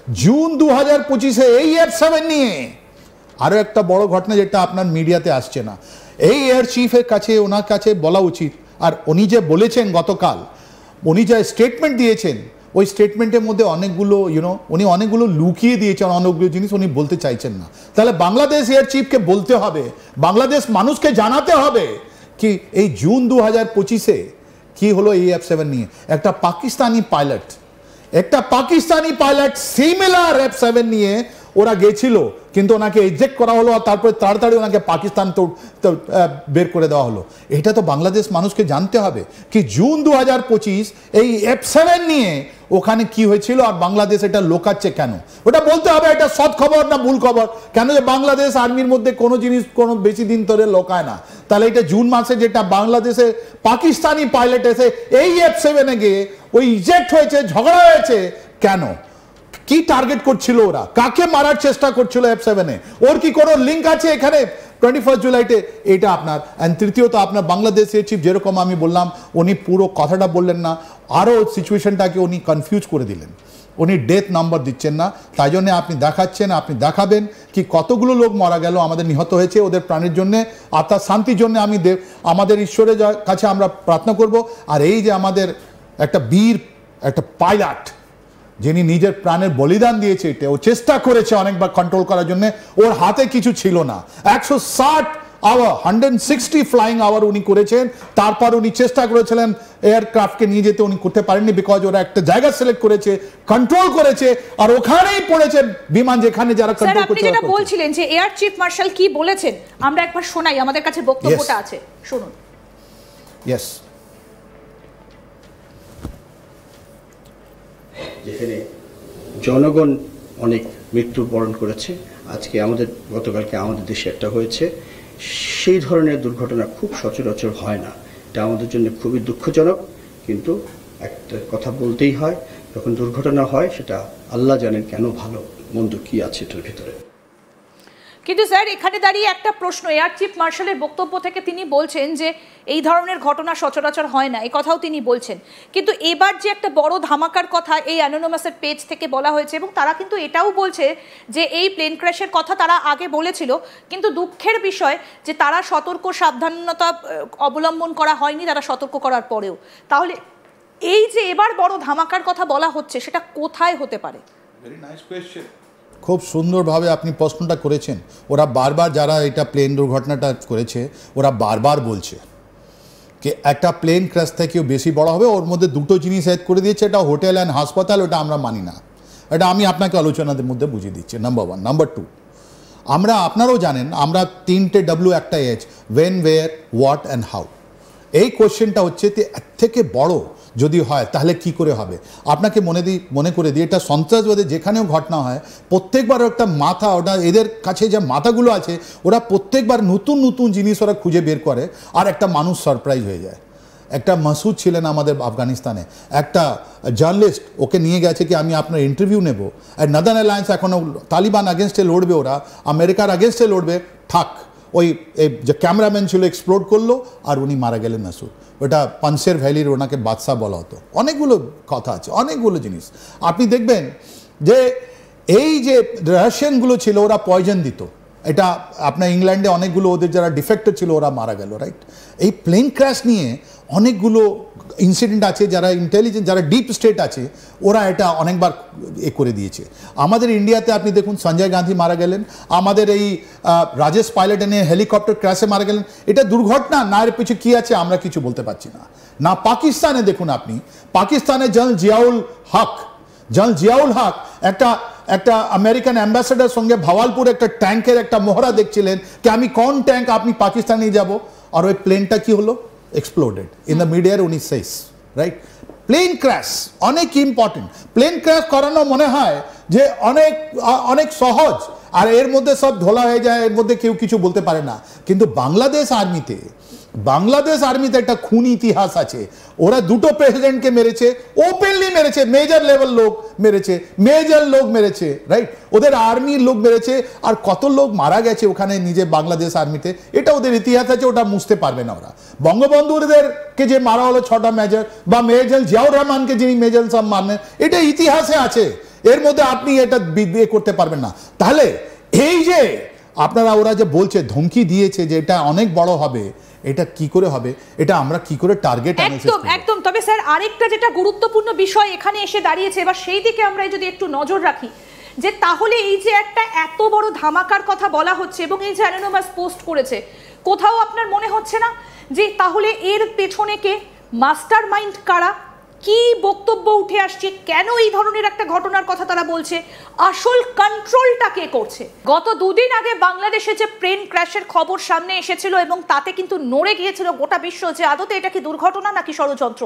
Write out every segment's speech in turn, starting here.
June 2025-এ এই F7 নিয়ে আরো একটা বড় ঘটনা যেটা আপনার মিডিয়াতে আসছে না, এই এয়ার চিফের কাছে ওনার কাছে বলা উচিত। আর উনি যে বলেছেন গতকাল, উনি যে স্টেটমেন্ট দিয়েছেন, ওই স্টেটমেন্টের মধ্যে অনেকগুলো উনি অনেকগুলো লুকিয়ে দিয়েছেন, অনেকগুলো জিনিস উনি বলতে চাইছেন না। তাহলে বাংলাদেশ এয়ার চিফকে বলতে হবে, বাংলাদেশ মানুষকে জানাতে হবে কি এই জুন 2025-এ কি হলো এই F7 নিয়ে। একটা পাকিস্তানি পাইলট সিমিলার F7 নিয়ে ওরা গেছিল, কিন্তু ওনাকে এজেক্ট করা হলো আর তারপরে তাড়াতাড়ি ওনাকে পাকিস্তান তো বের করে দেওয়া হলো। এটা তো বাংলাদেশ মানুষকে জানতে হবে কি জুন 2025 এই F7 নিয়ে ওখানে কি হয়েছিল আর বাংলাদেশ এটা লোকাচ্ছে কেন, ওটা বলতে হবে। এটা সৎ খবর না ভুল খবর, কেন যে বাংলাদেশ আর্মির মধ্যে কোনো জিনিস কোনো বেশি দিন ধরে লোকায় না। তাহলে এটা জুন মাসে যেটা বাংলাদেশে পাকিস্তানি পাইলট এসে এই F7-এ গিয়ে ওই ইজেক্ট হয়েছে, ঝগড়া হয়েছে কেন, কি টার্গেট করছিল ওরা, কাকে মারার চেষ্টা করছিল F7-এ, ওর কি কোনো লিঙ্ক আছে এখানে 21 জুলাইতে? এটা আপনার। অ্যান্ড তৃতীয়ত আপনার বাংলাদেশের চিফ যেরকম আমি বললাম, উনি পুরো কথাটা বললেন না, আরও সিচুয়েশনটাকে উনি কনফিউজ করে দিলেন। উনি ডেথ নাম্বার দিচ্ছেন না, তাই জন্য আপনি দেখাচ্ছেন, আপনি দেখাবেন কি কতগুলো লোক মারা গেল, আমাদের নিহত হয়েছে, ওদের প্রাণের জন্য, আত্মার শান্তির জন্য আমি আমাদের ঈশ্বরের কাছে আমরা প্রার্থনা করব। আর এই যে আমাদের একটা বীর, একটা পাইলট যিনি নিজের প্রাণের বলিদান দিয়েছে, এটা ও চেষ্টা করেছে অনেকবার কন্ট্রোল করার জন্য, ওর হাতে কিছু ছিল না। 160 আওয়ার 160 ফ্লাইং আওয়ার উনি করেছেন, তারপর উনি চেষ্টা করেছিলেন এয়ারক্রাফটকে নিয়ে যেতে, উনি করতে পারেননি, বিকজ ওরা একটা জায়গা সিলেক্ট করেছে, কন্ট্রোল করেছে, আর ওখানেই পড়েছে বিমান যেখানে যারা কন্ট্রোল করছে। আপনি যেটা বলছিলেন যে এয়ার চিফ মার্শাল কি বলেছেন, আমরা একবার শোনাই, আমাদের কাছে বক্তব্যটা আছে, শুনুন। ইয়েস। যেখানে জনগণ অনেক মৃত্যুবরণ করেছে, আজকে গতকালকে আমাদের দেশে একটা হয়েছে, সেই ধরনের দুর্ঘটনা খুব সচরাচর হয় না। এটা আমাদের জন্য খুবই দুঃখজনক, কিন্তু একটা কথা বলতেই হয়, যখন দুর্ঘটনা হয় সেটা আল্লাহ জানেন কেন, ভালো মন্দ কি আছে এটার ভিতরে। কিন্তু স্যার এখানে দাঁড়িয়ে একটা প্রশ্ন, এয়ার চিফ মার্শালের বক্তব্য থেকে তিনি বলছেন যে এই ধরনের ঘটনা সচরাচর হয় না, এই কথাও তিনি বলছেন, কিন্তু এবার যে একটা বড় ধামাকার কথা এই অ্যানোনিমাসের পেজ থেকে বলা হয়েছে, এবং তারা কিন্তু এটাও বলছে যে এই প্লেন ক্র্যাশের কথা তারা আগে বলেছিল, কিন্তু দুঃখের বিষয় যে তারা সতর্ক সাবধানতা অবলম্বন করা হয়নি তারা সতর্ক করার পরেও। তাহলে এই যে এবার বড় ধামাকার কথা বলা হচ্ছে, সেটা কোথায় হতে পারে? ভেরি নাইস কোয়েশ্চেন, খুব সুন্দরভাবে আপনি প্রশ্নটা করেছেন। ওরা বারবার, যারা এটা প্লেন দুর্ঘটনাটা করেছে, ওরা বারবার বলছে কি একটা প্লেন ক্র্যাশ থেকেও বেশি বড় হবে, ওর মধ্যে দুটো জিনিস অ্যাড করে দিয়েছে, এটা হোটেল অ্যান্ড হাসপাতাল, ওটা আমরা মানি না, এটা আমি আপনাকে আলোচনাদের মধ্যে বুঝিয়ে দিচ্ছি। নাম্বার 1। নাম্বার 2, আমরা, আপনারাও জানেন, আমরা 3টে W একটা H, when, where, what and how. এই কোয়েশ্চেনটা হচ্ছে এর থেকে বড় যদি হয় তাহলে কি করে হবে। আপনাকে মনে করে দিই, এটা সন্ত্রাসবাদে যেখানেও ঘটনা হয়, প্রত্যেকবার একটা মাথা, ওটা এদের কাছে যে মাথাগুলো আছে, ওরা প্রত্যেকবার নতুন নতুন জিনিস ওরা খুঁজে বের করে, আর একটা মানুষ সারপ্রাইজ হয়ে যায়। একটা মাসুদ ছিলেন আমাদের আফগানিস্তানে, একটা জার্নালিস্ট, ওকে নিয়ে গেছে কি আমি আপনার ইন্টারভিউ নেব, আর নাদার্ন অ্যালায়েন্স এখনও তালিবান আগেনস্টে লড়বে, ওরা আমেরিকার আগেনস্টে লড়বে, ঠাক ওই যে ক্যামেরাম্যান ছিল এক্সপ্লোড করলো আর উনি মারা গেলেন মাসুদ। ওটা পানসের ভ্যালির, ওনাকে বাদশাহ বলা হতো। অনেকগুলো কথা আছে, অনেকগুলো জিনিস আপনি দেখবেন যে এই যে রাশিয়ানগুলো ছিল, ওরা পয়জন দিত, এটা আপনার ইংল্যান্ডে অনেকগুলো ওদের যারা ডিফেক্টেড ছিল ওরা মারা গেল, রাইট। এই প্লেন ক্র্যাশ নিয়ে অনেকগুলো ইনসিডেন্ট আছে, যারা ইন্টেলিজেন্ট, যারা ডিপ স্টেট আছে, ওরা এটা অনেকবার করে দিয়েছে। আমাদের ইন্ডিয়াতে আপনি দেখুন, সঞ্জয় গান্ধী মারা গেলেন, আমাদের এই রাজেশ পাইলট নিয়ে হেলিকপ্টার ক্র্যাশে মারা গেলেন। এটা দুর্ঘটনা না, এর পিছু কী আছে আমরা কিছু বলতে পারছি না। না পাকিস্তানে দেখুন আপনি, পাকিস্তানে জেনারেল জিয়াউল হক একটা আমেরিকান অ্যাম্বাসেডার সঙ্গে ভাওয়ালপুর একটা ট্যাঙ্কের একটা মহড়া দেখছিলেন কি আমি কোন ট্যাঙ্ক আপনি পাকিস্তানে যাব, আর ওই প্লেনটা কি হলো, exploded in the mid air, উনি শেষ, রাইট। প্লেন ক্র্যাশ অনেক ইম্পর্টেন্ট। প্লেন ক্র্যাশ করানো মনে হয় যে অনেক সহজ, আর এর মধ্যে সব ধোলা হয়ে যায়, এর মধ্যে কেউ কিছু বলতে পারে না। কিন্তু বাংলাদেশ আর্মিতে একটা খুন ইতিহাস আছে। ওরা দুটো প্রেসিডেন্টকে মেরেছে, ওপেনলি মেরেছে, মেজর লেভেল লোক মেরেছে, রাইট। ওদের আর্মির লোক মেরেছে, আর কত লোক মারা গেছে ওখানে নিজে বাংলাদেশ আর্মিতে, এটা ওদের ইতিহাস আছে, ওটা মুছতে পারবে না ওরা। বঙ্গবন্ধুদেরকে যে মারা হলো 6টা মেজর, বা মেজর জিয়াউর রহমানকে যিনি মেজর সাহেব মারলেন, এটা ইতিহাসে আছে। এর মধ্যে আপনি এটা বিয়ে করতে পারবেন না। তাহলে এই যে আপনারা ওরা যে বলছে ধমকি দিয়েছে যে এটা অনেক বড় হবে, এটা কি করে হবে, এটা আমরা কি করে টার্গেট অ্যানালাইসিস করব? একদম। তবে স্যার আরেকটা যেটা গুরুত্বপূর্ণ বিষয় এখানে এসে দাঁড়িয়েছে, এবার সেই দিকে আমরা যদি একটু নজর রাখি, যে তাহলে এই যে একটা এত বড় ধামাকার কথা বলা হচ্ছে এবং এই যে অ্যানোনিমাস পোস্ট করেছে, কোথাও আপনার মনে হচ্ছে না যে তাহলে এর পেছনে কে, মাস্টার মাইন্ড কারা, কি বক্তব্য উঠে আসছে, কেন এই ধরনের একটা ঘটনার কথা তারা বলছে, আসল কন্ট্রোলটা কে করছে? গত দুদিন আগে বাংলাদেশে যে প্লেন ক্র্যাশের খবর সামনে এসেছিল এবং তাতে কিন্তু নড়ে গিয়েছিল গোটা বিশ্ব যে আদতে এটা কি দুর্ঘটনা নাকি ষড়যন্ত্র,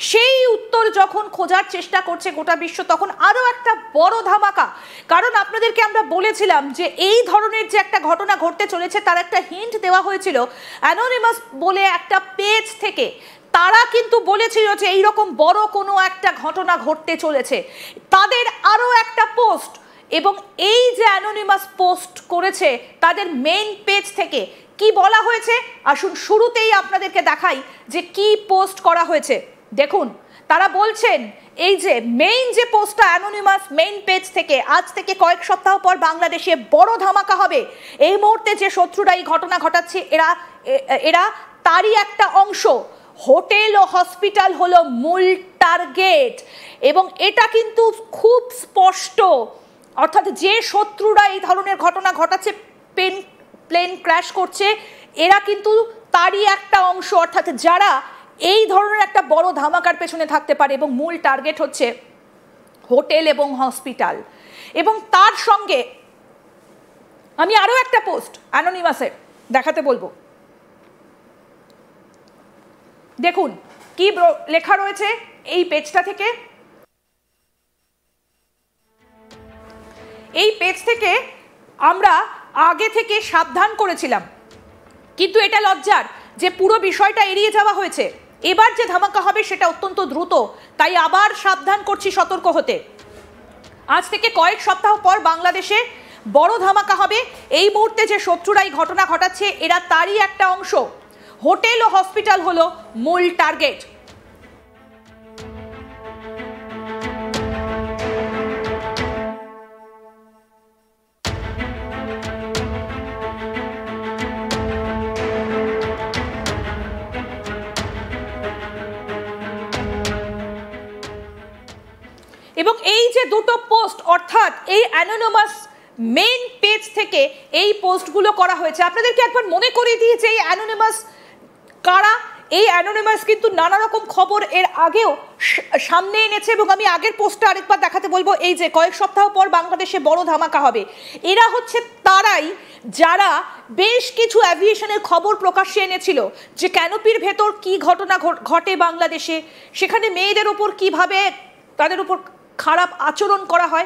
সেই উত্তর যখন খোঁজার চেষ্টা করছে গোটা বিশ্ব, তখন আরো একটা বড় ধামাকা। কারণ আপনাদেরকে আমরা বলেছিলাম যে এই ধরনের যে একটা ঘটনা ঘটতে চলেছে তার একটা হিন্ট দেওয়া হয়েছিল অ্যানোনিমাস বলে একটা পেজ থেকে। তারা কিন্তু বলেছিল যে এইরকম বড় কোনো একটা ঘটনা ঘটতে চলেছে, তাদের আরো একটা পোস্ট, এবং এই যে অ্যানোনিমাস পোস্ট করেছে তাদের মেইন পেজ থেকে কি বলা হয়েছে, আসুন শুরুতেই আপনাদেরকে দেখাই যে কি পোস্ট করা হয়েছে। দেখুন, তারা বলছেন এই যে মেইন যে পোস্টটা অ্যানোনিমাস মেইন পেজ থেকে, আজ থেকে কয়েক সপ্তাহ পর বাংলাদেশে বড় ধামাকা হবে, এই মুহূর্তে যে শত্রুরা এই ঘটনা ঘটাচ্ছে এরা তারই একটা অংশ, হোটেল ও হসপিটাল হলো মূল টার্গেট। এবং এটা কিন্তু খুব স্পষ্ট, অর্থাৎ যে শত্রুরা এই ধরনের ঘটনা ঘটাচ্ছে, প্লেন ক্র্যাশ করছে, এরা কিন্তু তারই একটা অংশ, অর্থাৎ যারা এই ধরনের একটা বড় ধামাকার পেছনে থাকতে পারে, এবং মূল টার্গেট হচ্ছে হোটেল এবং হসপিটাল। এবং তার সঙ্গে আমি আরো একটা পোস্ট অ্যানোনিমাসের দেখাতে বলবো। দেখুন কি লেখা রয়েছে এই পেজটা থেকে। এই পেজ থেকে আমরা আগে থেকে সাবধান করেছিলাম, কিন্তু এটা লজ্জার যে পুরো বিষয়টা এড়িয়ে যাওয়া হয়েছে। এবার যে ধামাকা হবে সেটা অত্যন্ত দ্রুত, তাই আবার সাবধান করছি সতর্ক হতে। আজ থেকে কয়েক সপ্তাহ পর বাংলাদেশে বড় ধামাকা হবে, এই মুহূর্তে যে শত্রুরা এই ঘটনা ঘটাচ্ছে এরা তারই একটা অংশ, হোটেল ও হসপিটাল হলো মূল টার্গেট। এবং এই যে দুটো পোস্ট, অর্থাৎ এই অ্যানোনিমাস মেইন পেজ থেকে এই পোস্টগুলো করা হয়েছে, আপনাদেরকে একবার মনে করিয়ে দিই যে এই অ্যানোনিমাস কারা। এই অ্যানোনিমাস কিন্তু নানা রকম খবর এর আগেও সামনে এনেছে, এবং আমি আগের পোস্টটা আরেকবার দেখাতে বলবো। এই যে কয়েক সপ্তাহ পর বাংলাদেশে বড় ধামাকা হবে, এরা হচ্ছে তারাই যারা বেশ কিছু অ্যাভিয়েশনের খবর প্রকাশ্যে এনেছিল যে ক্যানোপির ভেতর কি ঘটনা ঘটে বাংলাদেশে, সেখানে মেয়েদের ওপর কিভাবে তাদের উপর খারাপ আচরণ করা হয়,